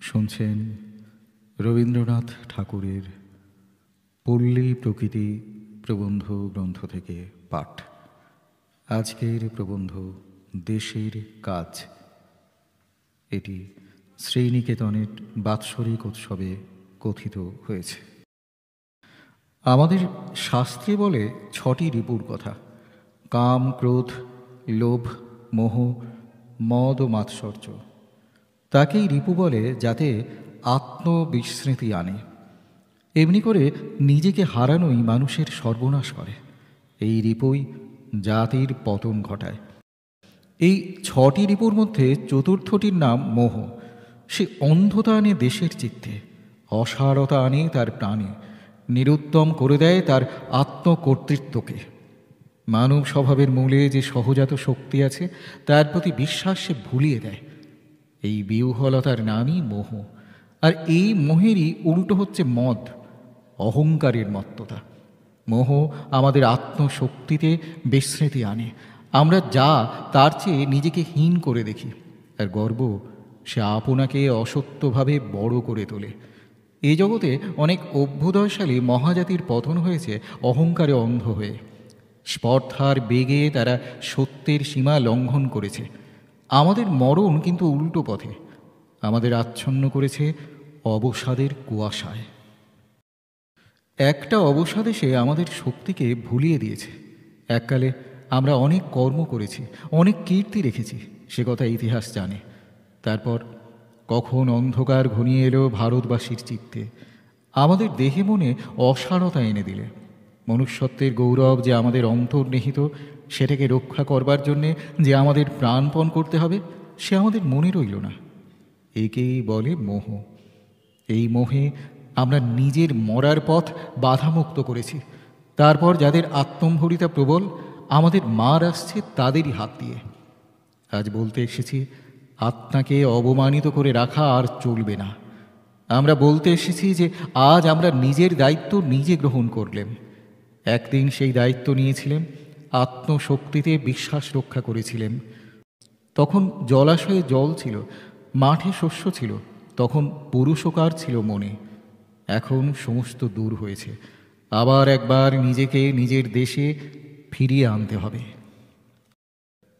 শুনছেন রবীন্দ্রনাথ ঠাকুরের পল্লী প্রকৃতি প্রবন্ধ গ্রন্থ থেকে পাঠ। আজকের প্রবন্ধ দেশের কাজ। এটি শ্রীনিকেতনের বাৎসরিক উৎসবে কথিত হয়েছে। আমাদের শাস্ত্রে বলে 6টি রিপুর কথা: কাম, ক্রোধ, লোভ, মোহ, মদ ও মাৎসর্য। তাকেই রিপু বলে যাতে আত্মবিস্মৃতি আনে। এমনি করে নিজেকে হারানোই মানুষের সর্বনাশ করে। এই রিপুই জাতির পতন ঘটায়। এই 6টি রিপুর মধ্যে চতুর্থটির নাম মোহ। সে অন্ধতা আনে দেশের চিত্তে, অসারতা আনে তার প্রাণে, নিরুত্তম করে দেয় তার আত্মকর্তৃত্বকে। মানব স্বভাবের মূলে যে সহজাত শক্তি আছে তার প্রতি বিশ্বাস সে ভুলিয়ে দেয়। এই বিহ্বলতার নামই মোহ। আর এই মোহেরই উল্টো হচ্ছে মদ, অহংকারের মত্ততা। মোহ আমাদের আত্মশক্তিতে বিস্মৃতি আনে। আমরা যা তার চেয়ে নিজেকে হীন করে দেখি। আর গর্ব সে আপনাকে অসত্যভাবে বড় করে তোলে। এই জগতে অনেক অভ্যুদয়শালী মহাজাতির পতন হয়েছে অহংকারে অন্ধ হয়ে। স্পর্ধার বেগে তারা সত্যের সীমা লঙ্ঘন করেছে। আমাদের মরণ কিন্তু উল্টো পথে। আমাদের আচ্ছন্ন করেছে অবসাদের কুয়াশায়। একটা অবসাদে সে আমাদের শক্তিকে ভুলিয়ে দিয়েছে। এককালে আমরা অনেক কর্ম করেছি, অনেক কীর্তি রেখেছি, সে কথা ইতিহাস জানে। তারপর কখন অন্ধকার ঘনিয়ে এলো ভারতবাসীর চিত্তে। আমাদের দেহে মনে অসারতা এনে দিলে। মনুষ্যত্বের গৌরব যে আমাদের অন্তর্নিহিত, সেটাকে রক্ষা করবার জন্যে যে আমাদের প্রাণপণ করতে হবে, সে আমাদের মনে রইল না। একেই বলে মোহ। এই মোহে আমরা নিজের মরার পথ বাধামুক্ত করেছি। তারপর যাদের আত্মম্ভরিতা প্রবল, আমাদের মার আসছে তাদেরই হাত দিয়ে। আজ বলতে এসেছি, আত্মাকে অবমানিত করে রাখা আর চলবে না। আমরা বলতে এসেছি যে আজ আমরা নিজের দায়িত্ব নিজে গ্রহণ করলাম। একদিন সেই দায়িত্ব নিয়েছিলেন, আত্মশক্তিতে বিশ্বাস রক্ষা করেছিলেন। তখন জলাশয়ে জল ছিল, মাঠে শস্য ছিল, তখন পুরুষকার ছিল মনে। এখন সমস্ত দূর হয়েছে। আবার একবার নিজেকে নিজের দেশে ফিরিয়ে আনতে হবে।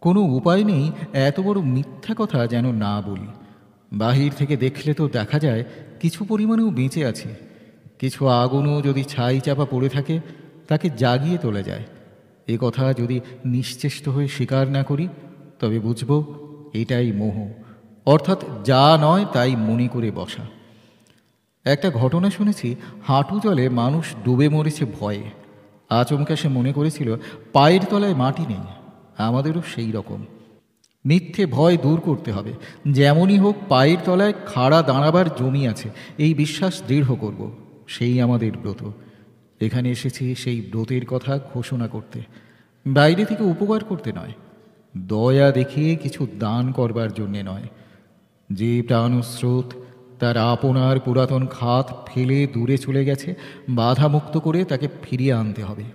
কোনো উপায় নেই এত বড় মিথ্যা কথা যেন না বলি। বাহির থেকে দেখলে তো দেখা যায় কিছু পরিমাণেও বেঁচে আছে। কিছু আগুনও যদি ছাই চাপা পড়ে থাকে, তাকে জাগিয়ে তোলা যায়। এ কথা যদি নিশ্চেষ্ট হয়ে স্বীকার না করি, তবে বুঝব এটাই মোহ, অর্থাৎ যা নয় তাই মনে করে বসা। একটা ঘটনা শুনেছি, হাঁটু জলে মানুষ ডুবে মরেছে ভয়ে। আচমকা সে মনে করেছিল পায়ের তলায় মাটি নেই। আমাদেরও সেই রকম মিথ্যে ভয় দূর করতে হবে। যেমনই হোক পায়ের তলায় খাড়া দাঁড়াবার জমি আছে, এই বিশ্বাস দৃঢ় করব। সেই আমাদের ব্রত। এখানে এসেছি সেই ব্রতের কথা ঘোষণা করতে, বাইরে থেকে উপকার করতে নয়, দয়া দেখিয়ে কিছু দান করবার জন্যে নয়। যে প্রাণস্রোত তার আপনার পুরাতন খাত ফেলে দূরে চলে গেছে, বাধামুক্ত করে তাকে ফিরিয়ে আনতে হবে।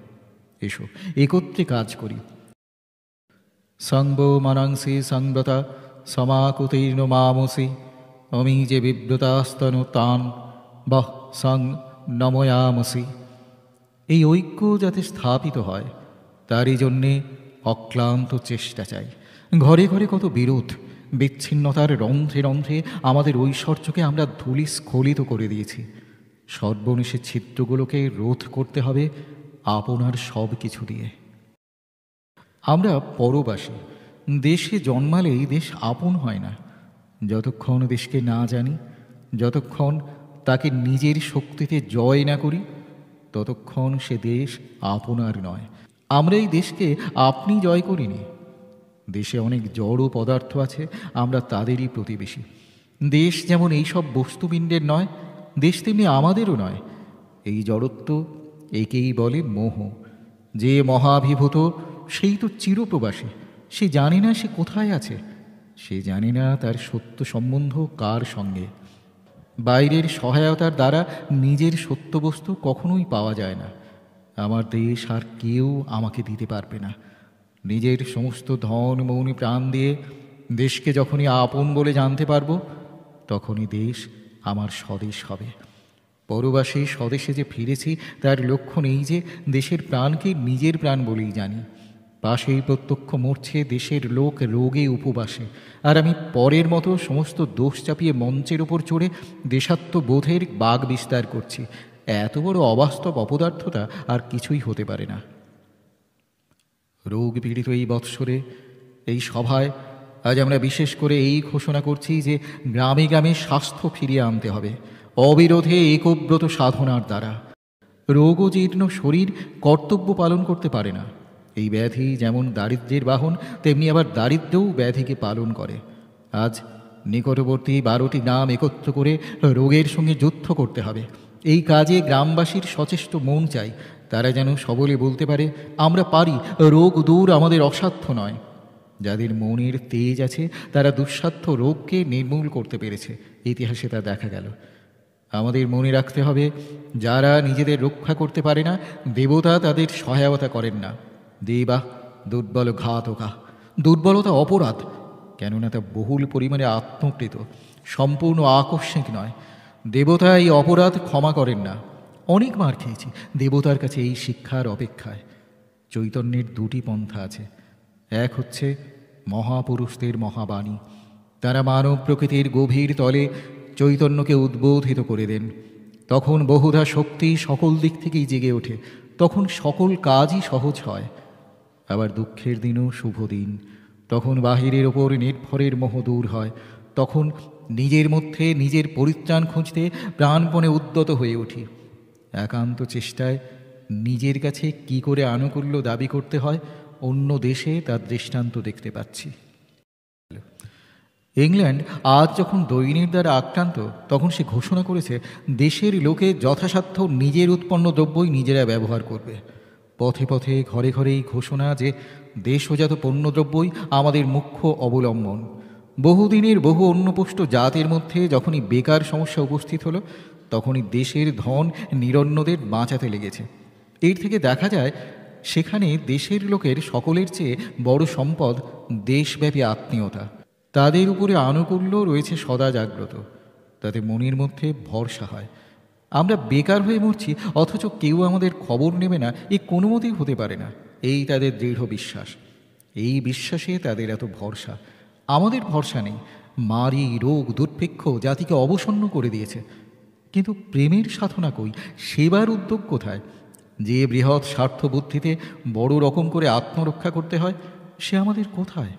এসো একত্রে কাজ করি। সংব মানাংসি সংব্রতা সমাকুতীর্ণ মামসি অমি যে বিব্রতাস্তনু তান বহ সং নময়ামসি। এই ঐক্য যাতে স্থাপিত হয়, তারই জন্যে অক্লান্ত চেষ্টা চাই। ঘরে ঘরে কত বিরোধ, বিচ্ছিন্নতার রন্ধ্রে রন্ধ্রে আমাদের ঐশ্বর্যকে আমরা ধূলিস্খলিত করে দিয়েছি। সর্বনেশে ছিদ্রগুলোকে রোধ করতে হবে আপনার সব কিছু দিয়ে। আমরা পরবাসী। দেশে জন্মালেই দেশ আপন হয় না। যতক্ষণ দেশকে না জানি, যতক্ষণ তাকে নিজের শক্তিতে জয় না করি, ততক্ষণ সে দেশ আপনার নয়। আমরা এই দেশকে আপনি জয় করিনি। দেশে অনেক জড় পদার্থ আছে, আমরা তাদেরই প্রতিবেশী। দেশ যেমন এইসব বস্তুপিণ্ডের নয়, দেশ তেমনি আমাদেরও নয়। এই জড়ত্ব, একেই বলে মোহ। যে মহাভিভূত সেই তো চিরপ্রবাসী। সে জানে না সে কোথায় আছে, সে জানে না তার সত্য সম্বন্ধ কার সঙ্গে। বাইরের সহায়তার দ্বারা নিজের সত্যবস্তু কখনোই পাওয়া যায় না। আমার দেশ আর কেউ আমাকে দিতে পারবে না। নিজের সমস্ত ধন মৌন প্রাণ দিয়ে দেশকে যখনই আপন বলে জানতে পারব, তখনই দেশ আমার স্বদেশ হবে। পরবাসে স্বদেশে যে ফিরেছি তার লক্ষণ এই যে দেশের প্রাণকে নিজের প্রাণ বলেই জানি। পাশেই প্রত্যক্ষ মরছে দেশের লোক রোগে উপবাসে, আর আমি পরের মতো সমস্ত দোষ চাপিয়ে মঞ্চের ওপর চড়ে দেশাত্মবোধের বাগ বিস্তার করছি। এত বড় অবাস্তব অপদার্থতা আর কিছুই হতে পারে না। রোগ পীড়িত এই বৎসরে এই সভায় আজ আমরা বিশেষ করে এই ঘোষণা করছি যে গ্রামে গ্রামে স্বাস্থ্য ফিরিয়ে আনতে হবে, অবিরোধে একব্রত সাধনার দ্বারা। রোগজীর্ণ শরীর কর্তব্য পালন করতে পারে না। এই ব্যাধি যেমন দারিদ্র্যের বাহন, তেমনি আবার দারিদ্র্যও ব্যাধিকে পালন করে। আজ নিকটবর্তী 12টি গ্রাম একত্র করে রোগের সঙ্গে যুদ্ধ করতে হবে। এই কাজে গ্রামবাসীর সচেষ্ট মন চাই। তারা যেন সবলে বলতে পারে, আমরা পারি, রোগ দূর আমাদের অসাধ্য নয়। যাদের মনের তেজ আছে তারা দুঃসাধ্য রোগকে নির্মূল করতে পেরেছে, ইতিহাসে তা দেখা গেল। আমাদের মনে রাখতে হবে, যারা নিজেদের রক্ষা করতে পারে না, দেবতা তাদের সহায়তা করেন না। দেবা দুর্বল ঘাতকা। দুর্বলতা অপরাধ, কেননা তা বহুল পরিমাণে আত্মকৃত, সম্পূর্ণ আকস্মিক নয়। দেবতা এই অপরাধ ক্ষমা করেন না। অনেক মার খেয়েছি দেবতার কাছে এই শিক্ষার অপেক্ষায়। চৈতন্যের দুটি পন্থা আছে। এক হচ্ছে মহাপুরুষদের মহাবাণী। তারা মানব প্রকৃতির গভীর তলে চৈতন্যকে উদ্বোধিত করে দেন। তখন বহুধা শক্তি সকল দিক থেকেই জেগে ওঠে, তখন সকল কাজই সহজ হয়। আবার দুঃখের দিনও শুভ দিন, তখন বাহিরের ওপর নির্ভরের মোহ দূর হয়। তখন নিজের মধ্যে নিজের পরিত্রাণ খুঁজতে প্রাণপণে উদ্যত হয়ে উঠি। একান্ত চেষ্টায় নিজের কাছে কি করে আনুকূল্য দাবি করতে হয়, অন্য দেশে তার দৃষ্টান্ত দেখতে পাচ্ছি। ইংল্যান্ড আজ যখন দৈন্যের দ্বারা আক্রান্ত, তখন সে ঘোষণা করেছে দেশের লোকে যথাসাধ্য নিজের উৎপন্ন দ্রব্যই নিজেরা ব্যবহার করবে। পথে পথে ঘরে ঘরে এই ঘোষণা যে দেশজাত পণ্যদ্রব্যই আমাদের মুখ্য অবলম্বন। বহুদিনের বহু অন্নপুষ্ট জাতের মধ্যে যখনই বেকার সমস্যা উপস্থিত হলো, তখনই দেশের ধন নিরন্নদের বাঁচাতে লেগেছে। এর থেকে দেখা যায় সেখানে দেশের লোকের সকলের চেয়ে বড় সম্পদ দেশব্যাপী আত্মীয়তা। তাদের উপরে আনুকূল্য রয়েছে সদা জাগ্রত, তাতে মনের মধ্যে ভরসা হয়। আমরা বেকার হয়ে মরছি, অথচ কেউ আমাদের খবর নেবে না, এ কোনো মতেই হতে পারে না। এই তাদের দৃঢ় বিশ্বাস। এই বিশ্বাসে তাদের এত ভরসা। আমাদের ভরসা নেই। মারি, রোগ, দুর্ভিক্ষ জাতিকে অবসন্ন করে দিয়েছে। কিন্তু প্রেমের সাধনা কই, সেবার উদ্যোগ কোথায়? যে বৃহৎ স্বার্থ বুদ্ধিতে বড় রকম করে আত্মরক্ষা করতে হয়, সে আমাদের কোথায়?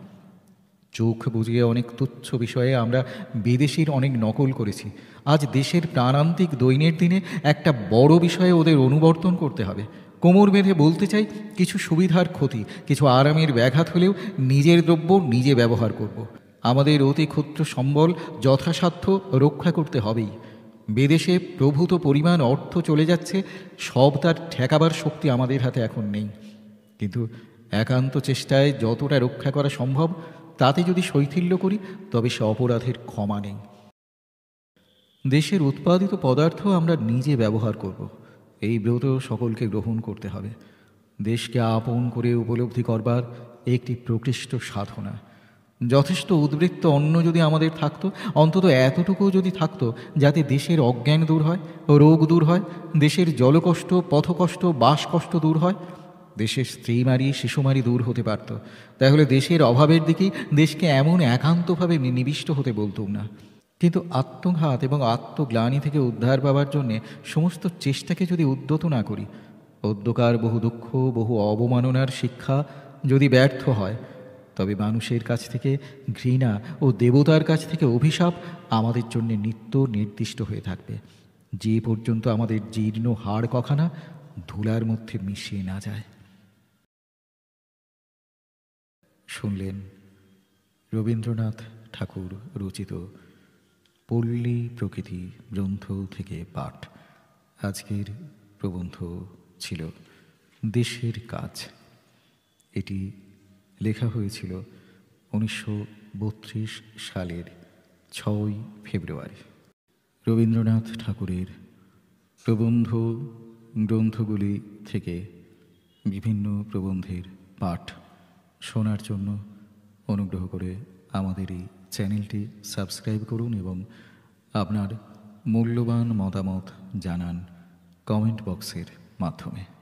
চোখ বুজিয়ে অনেক তুচ্ছ বিষয়ে আমরা বিদেশির অনেক নকল করেছি। আজ দেশের প্রাণান্তিক দৈন্যের দিনে একটা বড় বিষয়ে ওদের অনুবর্তন করতে হবে। কোমর বেঁধে বলতে চাই, কিছু সুবিধার ক্ষতি, কিছু আরামের ব্যাঘাত হলেও নিজের দ্রব্য নিজে ব্যবহার করব। আমাদের অতি ক্ষুদ্র সম্বল যথাসাধ্য রক্ষা করতে হবেই। বিদেশে প্রভূত পরিমাণ অর্থ চলে যাচ্ছে, সব তার ঠেকাবার শক্তি আমাদের হাতে এখন নেই। কিন্তু একান্ত চেষ্টায় যতটা রক্ষা করা সম্ভব, তাতে যদি শৈথিল্য করি, তবে সে অপরাধের ক্ষমা নেই। দেশের উৎপাদিত পদার্থ আমরা নিজে ব্যবহার করব, এই ব্রত সকলকে গ্রহণ করতে হবে। দেশকে আপন করে উপলব্ধি করবার একটি প্রকৃষ্ট সাধনা। যথেষ্ট উদ্বৃত্ত অন্ন যদি আমাদের থাকতো, অন্তত এতটুকু যদি থাকতো যাতে দেশের অজ্ঞান দূর হয়, রোগ দূর হয়, দেশের জলকষ্ট, পথকষ্ট, বাসকষ্ট দূর হয়, দেশের স্ত্রীমারি, শিশুমারি দূর হতে পারত, তাহলে দেশের অভাবের দিকেই দেশকে এমন একান্তভাবে নিবিষ্ট হতে বলতুম না। কিন্তু আত্মঘাত এবং আত্মগ্লানি থেকে উদ্ধার পাবার জন্যে সমস্ত চেষ্টাকে যদি উদ্যত না করি, অদ্যকার বহু দুঃখ, বহু অবমাননার শিক্ষা যদি ব্যর্থ হয়, তবে মানুষের কাছ থেকে ঘৃণা ও দেবতার কাছ থেকে অভিশাপ আমাদের জন্য নিত্য নির্দিষ্ট হয়ে থাকবে, যে পর্যন্ত আমাদের জীর্ণ হাড় কখানা ধুলার মধ্যে মিশিয়ে না যায়। শুনলেন রবীন্দ্রনাথ ঠাকুর রচিত পল্লী প্রকৃতি গ্রন্থ থেকে পাঠ। আজকের প্রবন্ধ ছিল দেশের কাজ। এটি লেখা হয়েছিল 1932 সালের 6 ফেব্রুয়ারি। রবীন্দ্রনাথ ঠাকুরের প্রবন্ধ গ্রন্থগুলি থেকে বিভিন্ন প্রবন্ধের পাঠ শোনার জন্য অনুগ্রহ করে আমাদের এই চ্যানেলটি সাবস্ক্রাইব করুন এবং আপনার মূল্যবান মতামত জানান কমেন্ট বক্সের মাধ্যমে।